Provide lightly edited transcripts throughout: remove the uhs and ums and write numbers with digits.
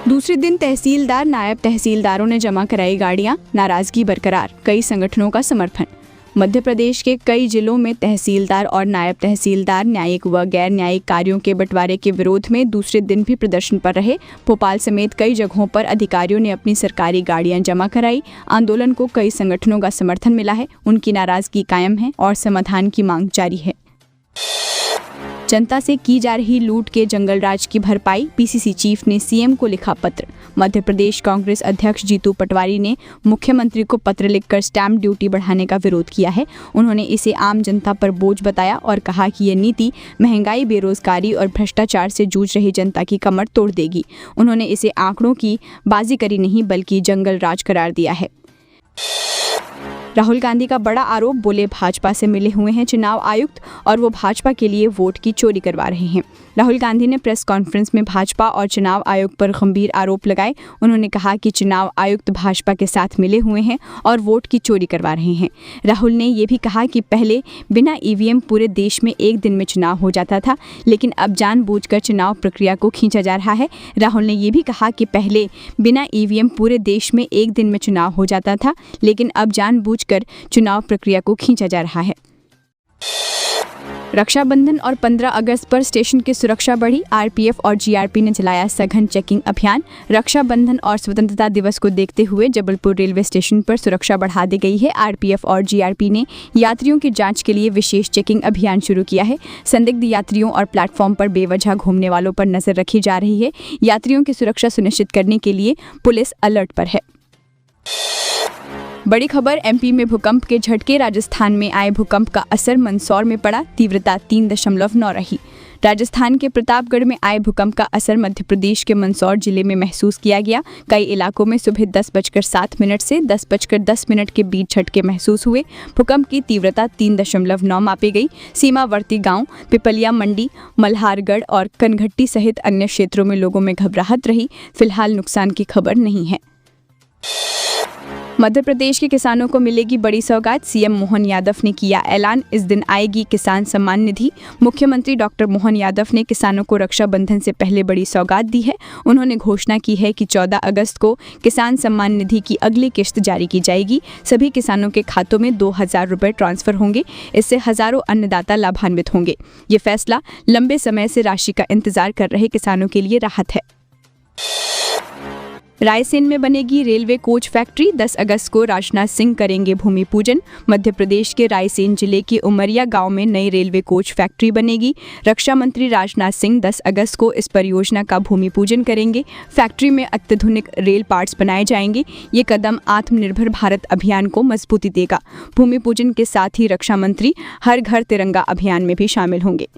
दूसरे दिन तहसीलदार नायब तहसीलदारों ने जमा कराई गाड़ियां, नाराजगी बरकरार, कई संगठनों का समर्थन। मध्य प्रदेश के कई जिलों में तहसीलदार और नायब तहसीलदार न्यायिक व गैर न्यायिक कार्यों के बंटवारे के विरोध में दूसरे दिन भी प्रदर्शन पर रहे। भोपाल समेत कई जगहों पर अधिकारियों ने अपनी सरकारी गाड़ियां जमा कराई। आंदोलन को कई संगठनों का समर्थन मिला है, उनकी नाराजगी कायम है और समाधान की मांग जारी है। जनता से की जा रही लूट के जंगलराज की भरपाई, पीसीसी चीफ ने सीएम को लिखा पत्र। मध्य प्रदेश कांग्रेस अध्यक्ष जीतू पटवारी ने मुख्यमंत्री को पत्र लिखकर स्टैंप ड्यूटी बढ़ाने का विरोध किया है। उन्होंने इसे आम जनता पर बोझ बताया और कहा कि यह नीति महंगाई, बेरोजगारी और भ्रष्टाचार से जूझ रही जनता की कमर तोड़ देगी। उन्होंने इसे आंकड़ों की बाजीगरी नहीं बल्कि जंगलराज करार दिया है। राहुल गांधी का बड़ा आरोप, बोले भाजपा से मिले हुए हैं चुनाव आयुक्त और वो भाजपा के लिए वोट की चोरी करवा रहे हैं। राहुल गांधी ने प्रेस कॉन्फ्रेंस में भाजपा और चुनाव आयोग पर गंभीर आरोप लगाए। उन्होंने कहा कि चुनाव आयुक्त भाजपा के साथ मिले हुए हैं और वोट की चोरी करवा रहे हैं। राहुल ने ये भी कहा कि पहले बिना ईवीएम पूरे देश में एक दिन में चुनाव हो जाता था, लेकिन अब जानबूझकर चुनाव प्रक्रिया को खींचा जा रहा है। राहुल ने ये भी कहा कि पहले बिना ईवीएम पूरे देश में एक दिन में चुनाव हो जाता था, लेकिन अब जानबूझकर चुनाव प्रक्रिया को खींचा जा रहा है। रक्षाबंधन और 15 अगस्त पर स्टेशन की सुरक्षा बढ़ी। आरपीएफ और जीआरपी ने चलाया सघन चेकिंग अभियान। रक्षाबंधन और स्वतंत्रता दिवस को देखते हुए जबलपुर रेलवे स्टेशन पर सुरक्षा बढ़ा दी गई है। आरपीएफ और जीआरपी ने यात्रियों की जांच के लिए विशेष चेकिंग अभियान शुरू किया है। संदिग्ध यात्रियों और प्लेटफॉर्म पर बेवजह घूमने वालों पर नजर रखी जा रही है। यात्रियों की सुरक्षा सुनिश्चित करने के लिए पुलिस अलर्ट पर है। बड़ी खबर, एमपी में भूकंप के झटके। राजस्थान में आए भूकंप का असर मंदसौर में पड़ा, तीव्रता 3.9 रही। राजस्थान के प्रतापगढ़ में आए भूकंप का असर मध्य प्रदेश के मंदसौर जिले में महसूस किया गया। कई इलाकों में सुबह 10:07 से 10:10 के बीच झटके महसूस हुए। भूकंप की तीव्रता 3.9 मापी गई। सीमावर्ती गांव पिपलिया मंडी, मल्हारगढ़ और कनघट्टी सहित अन्य क्षेत्रों में लोगों में घबराहट रही। फिलहाल नुकसान की खबर नहीं है। मध्य प्रदेश के किसानों को मिलेगी बड़ी सौगात, सीएम मोहन यादव ने किया ऐलान। इस दिन आएगी किसान सम्मान निधि। मुख्यमंत्री डॉक्टर मोहन यादव ने किसानों को रक्षाबंधन से पहले बड़ी सौगात दी है। उन्होंने घोषणा की है कि 14 अगस्त को किसान सम्मान निधि की अगली किश्त जारी की जाएगी। सभी किसानों के खातों में 2,000 रुपये ट्रांसफर होंगे। इससे हजारों अन्नदाता लाभान्वित होंगे। ये फैसला लंबे समय से राशि का इंतजार कर रहे किसानों के लिए राहत है। रायसेन में बनेगी रेलवे कोच फैक्ट्री। 10 अगस्त को राजनाथ सिंह करेंगे भूमि पूजन। मध्य प्रदेश के रायसेन जिले के उमरिया गांव में नई रेलवे कोच फैक्ट्री बनेगी। रक्षा मंत्री राजनाथ सिंह 10 अगस्त को इस परियोजना का भूमि पूजन करेंगे। फैक्ट्री में अत्याधुनिक रेल पार्ट्स बनाए जाएंगे। ये कदम आत्मनिर्भर भारत अभियान को मजबूती देगा। भूमि पूजन के साथ ही रक्षा मंत्री हर घर तिरंगा अभियान में भी शामिल होंगे।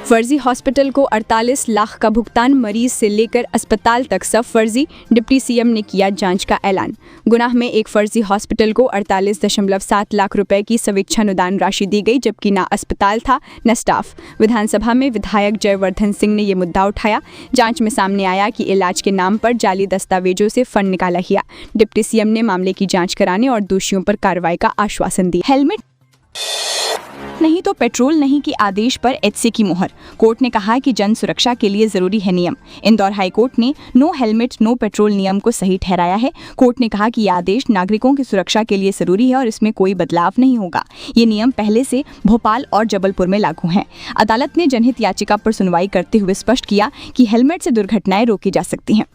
फर्जी हॉस्पिटल को 48 लाख का भुगतान, मरीज से लेकर अस्पताल तक सब फर्जी। डिप्टी सीएम ने किया जांच का ऐलान। गुनाह में एक फर्जी हॉस्पिटल को 48.7 लाख रुपए की स्वेच्छानुदान राशि दी गई, जबकि न अस्पताल था न स्टाफ। विधानसभा में विधायक जयवर्धन सिंह ने ये मुद्दा उठाया। जांच में सामने आया कि इलाज के नाम पर जाली दस्तावेजों से फंड निकाला गया। डिप्टी सीएम ने मामले की जाँच कराने और दोषियों पर कार्रवाई का आश्वासन दिया। हेलमेट नहीं तो पेट्रोल नहीं के आदेश पर एचसी की मुहर। कोर्ट ने कहा कि जन सुरक्षा के लिए जरूरी है नियम। इंदौर हाई कोर्ट ने नो हेलमेट नो पेट्रोल नियम को सही ठहराया है। कोर्ट ने कहा कि यह आदेश नागरिकों की सुरक्षा के लिए जरूरी है और इसमें कोई बदलाव नहीं होगा। ये नियम पहले से भोपाल और जबलपुर में लागू हैं। अदालत ने जनहित याचिका पर सुनवाई करते हुए स्पष्ट किया कि हेलमेट से दुर्घटनाएं रोकी जा सकती हैं।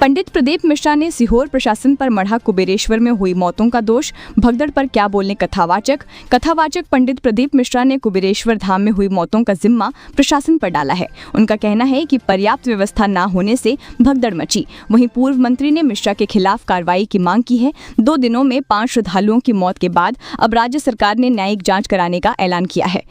पंडित प्रदीप मिश्रा ने सीहोर प्रशासन पर मढ़ा कुबेरेश्वर में हुई मौतों का दोष। भगदड़ पर क्या बोलने कथावाचक पंडित प्रदीप मिश्रा ने कुबेरेश्वर धाम में हुई मौतों का जिम्मा प्रशासन पर डाला है। उनका कहना है कि पर्याप्त व्यवस्था न होने से भगदड़ मची। वहीं पूर्व मंत्री ने मिश्रा के खिलाफ कार्रवाई की मांग की है। 2 दिनों में 5 श्रद्धालुओं की मौत के बाद अब राज्य सरकार ने न्यायिक जांच कराने का ऐलान किया है।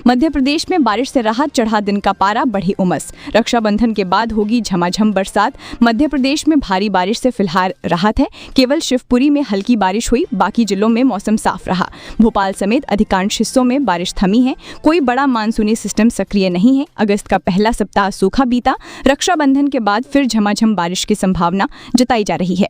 मध्य प्रदेश में बारिश से राहत, चढ़ा दिन का पारा, बढ़ी उमस। रक्षाबंधन के बाद होगी झमाझम बरसात। मध्य प्रदेश में भारी बारिश से फिलहाल राहत है। केवल शिवपुरी में हल्की बारिश हुई, बाकी जिलों में मौसम साफ रहा। भोपाल समेत अधिकांश हिस्सों में बारिश थमी है। कोई बड़ा मानसूनी सिस्टम सक्रिय नहीं है। अगस्त का पहला सप्ताह सूखा बीता। रक्षाबंधन के बाद फिर झमाझम बारिश की संभावना जताई जा रही है।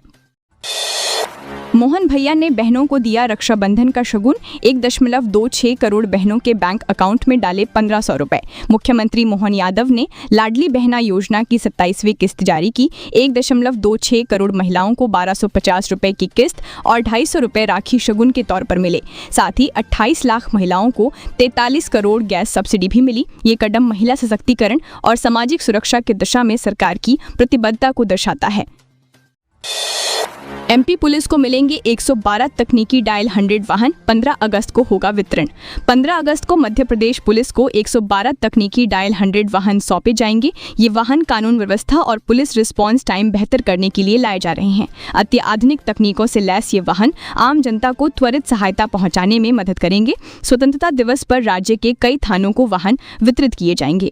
मोहन भैया ने बहनों को दिया रक्षाबंधन का शगुन, 1.26 करोड़ बहनों के बैंक अकाउंट में डाले 1500 रुपए। मुख्यमंत्री मोहन यादव ने लाडली बहना योजना की 27वीं किस्त जारी की। 1.26 करोड़ महिलाओं को 1250 रुपए की किस्त और 250 रुपए राखी शगुन के तौर पर मिले। साथ ही 28 लाख महिलाओं को 43 करोड़ गैस सब्सिडी भी मिली। ये कदम महिला सशक्तिकरण और सामाजिक सुरक्षा की दिशा में सरकार की प्रतिबद्धता को दर्शाता है। एमपी पुलिस को मिलेंगे 112 तकनीकी डायल 100 वाहन, 15 अगस्त को होगा वितरण। 15 अगस्त को मध्य प्रदेश पुलिस को 112 तकनीकी डायल 100 वाहन सौंपे जाएंगे। ये वाहन कानून व्यवस्था और पुलिस रिस्पांस टाइम बेहतर करने के लिए लाए जा रहे हैं। अत्याधुनिक तकनीकों से लैस ये वाहन आम जनता को त्वरित सहायता पहुंचाने में मदद करेंगे। स्वतंत्रता दिवस पर राज्य के कई थानों को वाहन वितरित किए जाएंगे।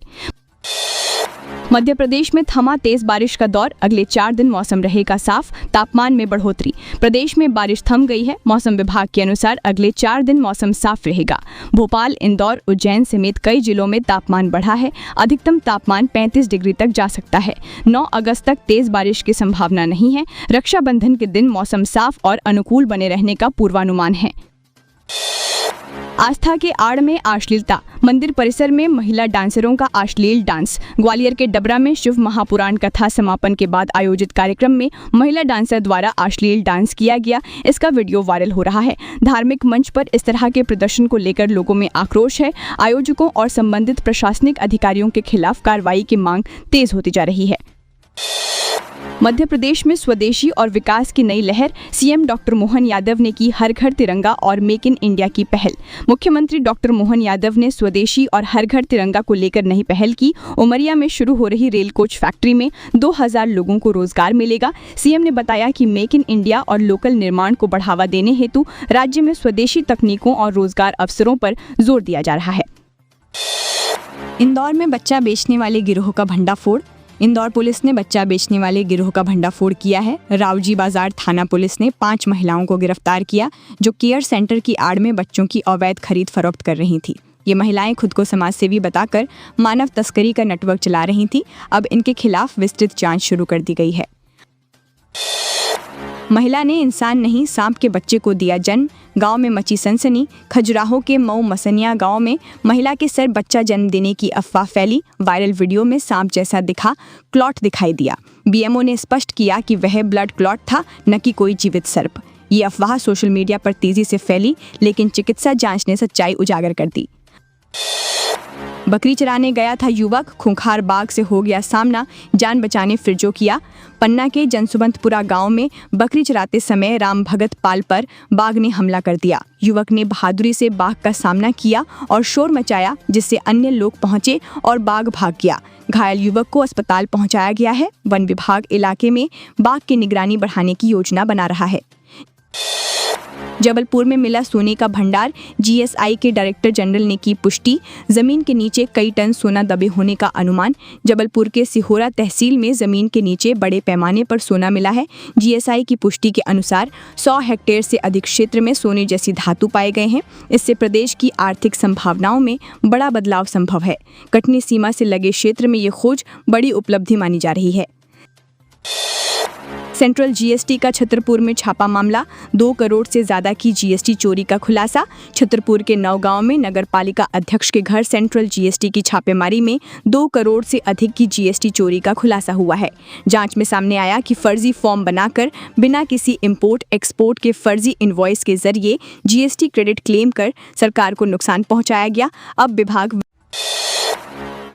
मध्य प्रदेश में थमा तेज बारिश का दौर, अगले 4 दिन मौसम रहेगा साफ, तापमान में बढ़ोतरी। प्रदेश में बारिश थम गई है। मौसम विभाग के अनुसार अगले 4 दिन मौसम साफ रहेगा। भोपाल, इंदौर, उज्जैन समेत कई जिलों में तापमान बढ़ा है। अधिकतम तापमान 35 डिग्री तक जा सकता है। 9 अगस्त तक तेज बारिश की संभावना नहीं है। रक्षाबंधन के दिन मौसम साफ और अनुकूल बने रहने का पूर्वानुमान है। आस्था के आड़ में अश्लीलता, मंदिर परिसर में महिला डांसरों का अश्लील डांस। ग्वालियर के डबरा में शिव महापुराण कथा समापन के बाद आयोजित कार्यक्रम में महिला डांसर द्वारा अश्लील डांस किया गया। इसका वीडियो वायरल हो रहा है। धार्मिक मंच पर इस तरह के प्रदर्शन को लेकर लोगों में आक्रोश है। आयोजकों और संबंधित प्रशासनिक अधिकारियों के खिलाफ कार्रवाई की मांग तेज होती जा रही है। मध्य प्रदेश में स्वदेशी और विकास की नई लहर, सीएम डॉक्टर मोहन यादव ने की हर घर तिरंगा और मेक इन इंडिया की पहल। मुख्यमंत्री डॉक्टर मोहन यादव ने स्वदेशी और हर घर तिरंगा को लेकर नई पहल की। उमरिया में शुरू हो रही रेल कोच फैक्ट्री में 2000 लोगों को रोजगार मिलेगा। सीएम ने बताया कि मेक इन इंडिया और लोकल निर्माण को बढ़ावा देने हेतु राज्य में स्वदेशी तकनीकों और रोजगार अवसरों पर जोर दिया जा रहा है। इंदौर में बच्चा बेचने वाले गिरोह का भंडाफोड़। इंदौर पुलिस ने बच्चा बेचने वाले गिरोह का भंडाफोड़ किया है। रावजी बाजार थाना पुलिस ने 5 महिलाओं को गिरफ्तार किया जो केयर सेंटर की आड़ में बच्चों की अवैध खरीद फरोख्त कर रही थी। ये महिलाएं खुद को समाजसेवी बताकर मानव तस्करी का नेटवर्क चला रही थी। अब इनके खिलाफ विस्तृत जांच शुरू कर दी गई है। महिला ने इंसान नहीं सांप के बच्चे को दिया जन्म, गांव में मची सनसनी। खजुराहो के मऊ मसनिया गांव में महिला के सर बच्चा जन्म देने की अफवाह फैली। वायरल वीडियो में सांप जैसा दिखा क्लॉट दिखाई दिया। बीएमओ ने स्पष्ट किया कि वह ब्लड क्लॉट था, न कि कोई जीवित सर्प। ये अफवाह सोशल मीडिया पर तेजी से फैली, लेकिन चिकित्सा जांच ने सच्चाई उजागर कर दी। बकरी चराने गया था युवक, खूंखार बाघ से हो गया सामना, जान बचाने फिर जो किया। पन्ना के जनसुबंतपुरा गांव में बकरी चराते समय राम भगत पाल पर बाघ ने हमला कर दिया। युवक ने बहादुरी से बाघ का सामना किया और शोर मचाया, जिससे अन्य लोग पहुंचे और बाघ भाग गया। घायल युवक को अस्पताल पहुंचाया गया है। वन विभाग इलाके में बाघ की निगरानी बढ़ाने की योजना बना रहा है। जबलपुर में मिला सोने का भंडार, जीएसआई के डायरेक्टर जनरल ने की पुष्टि। जमीन के नीचे कई टन सोना दबे होने का अनुमान। जबलपुर के सिहोरा तहसील में जमीन के नीचे बड़े पैमाने पर सोना मिला है। जीएसआई की पुष्टि के अनुसार 100 हेक्टेयर से अधिक क्षेत्र में सोने जैसी धातु पाए गए हैं। इससे प्रदेश की आर्थिक संभावनाओं में बड़ा बदलाव संभव है। कटनी सीमा से लगे क्षेत्र में ये खोज बड़ी उपलब्धि मानी जा रही है। सेंट्रल जीएसटी का छतरपुर में छापा मामला, 2 करोड़ से ज्यादा की जीएसटी चोरी का खुलासा। छतरपुर के नौगांव में नगरपालिका अध्यक्ष के घर सेंट्रल जीएसटी की छापेमारी में 2 करोड़ से अधिक की जीएसटी चोरी का खुलासा हुआ है। जांच में सामने आया कि फर्जी फॉर्म बनाकर बिना किसी इंपोर्ट एक्सपोर्ट के फर्जी इनवॉइस के जरिए जीएसटी क्रेडिट क्लेम कर सरकार को नुकसान पहुंचाया गया। अब विभाग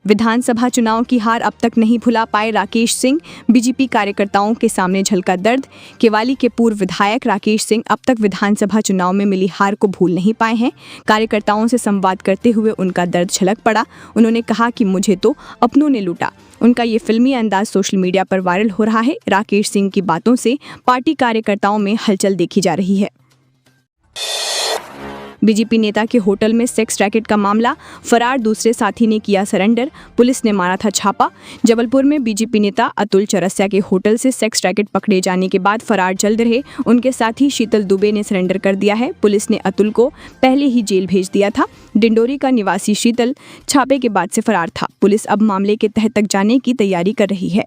विधानसभा चुनाव की हार अब तक नहीं भुला पाए राकेश सिंह, बीजेपी कार्यकर्ताओं के सामने झलका दर्द। केवाली के पूर्व विधायक राकेश सिंह अब तक विधानसभा चुनाव में मिली हार को भूल नहीं पाए हैं। कार्यकर्ताओं से संवाद करते हुए उनका दर्द झलक पड़ा। उन्होंने कहा कि मुझे तो अपनों ने लूटा। उनका ये फिल्मी अंदाज सोशल मीडिया पर वायरल हो रहा है। राकेश सिंह की बातों से पार्टी कार्यकर्ताओं में हलचल देखी जा रही है। बीजेपी नेता के होटल में सेक्स रैकेट का मामला, फरार दूसरे साथी ने किया सरेंडर, पुलिस ने मारा था छापा। जबलपुर में बीजेपी नेता अतुल चरसिया के होटल से सेक्स रैकेट पकड़े जाने के बाद फरार चल रहे उनके साथी शीतल दुबे ने सरेंडर कर दिया है। पुलिस ने अतुल को पहले ही जेल भेज दिया था। डिंडोरी का निवासी शीतल छापे के बाद से फरार था। पुलिस अब मामले के तह तक जाने की तैयारी कर रही है।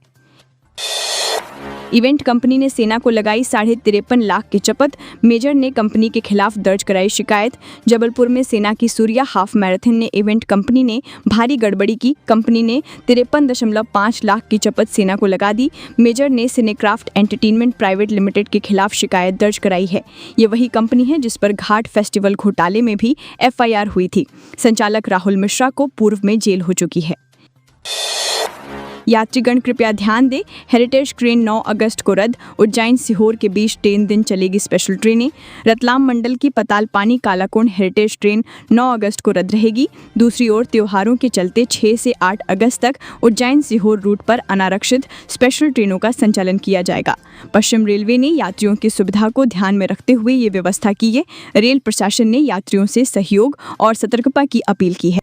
इवेंट कंपनी ने सेना को लगाई 53.5 लाख की चपत, मेजर ने कंपनी के खिलाफ दर्ज कराई शिकायत। जबलपुर में सेना की सूर्या हाफ मैराथन ने इवेंट कंपनी ने भारी गड़बड़ी की, कंपनी ने 53.5 लाख की चपत सेना को लगा दी। मेजर ने सिनेक्राफ्ट एंटरटेनमेंट प्राइवेट लिमिटेड के खिलाफ शिकायत दर्ज कराई है। ये वही कंपनी है जिस पर घाट फेस्टिवल घोटाले में भी FIR हुई थी। संचालक राहुल मिश्रा को पूर्व में जेल हो चुकी है। यात्रीगण कृपया ध्यान दें, हेरिटेज ट्रेन 9 अगस्त को रद्द। उज्जैन सीहोर के बीच 3 दिन चलेगी स्पेशल ट्रेनें। रतलाम मंडल की पतालपानी कालाकोण हेरिटेज ट्रेन 9 अगस्त को रद्द रहेगी। दूसरी ओर त्योहारों के चलते 6 से 8 अगस्त तक उज्जैन सीहोर रूट पर अनारक्षित स्पेशल ट्रेनों का संचालन किया जाएगा। पश्चिम रेलवे ने यात्रियों की सुविधा को ध्यान में रखते हुए ये व्यवस्था की है। रेल प्रशासन ने यात्रियों से सहयोग और सतर्कता की अपील की है।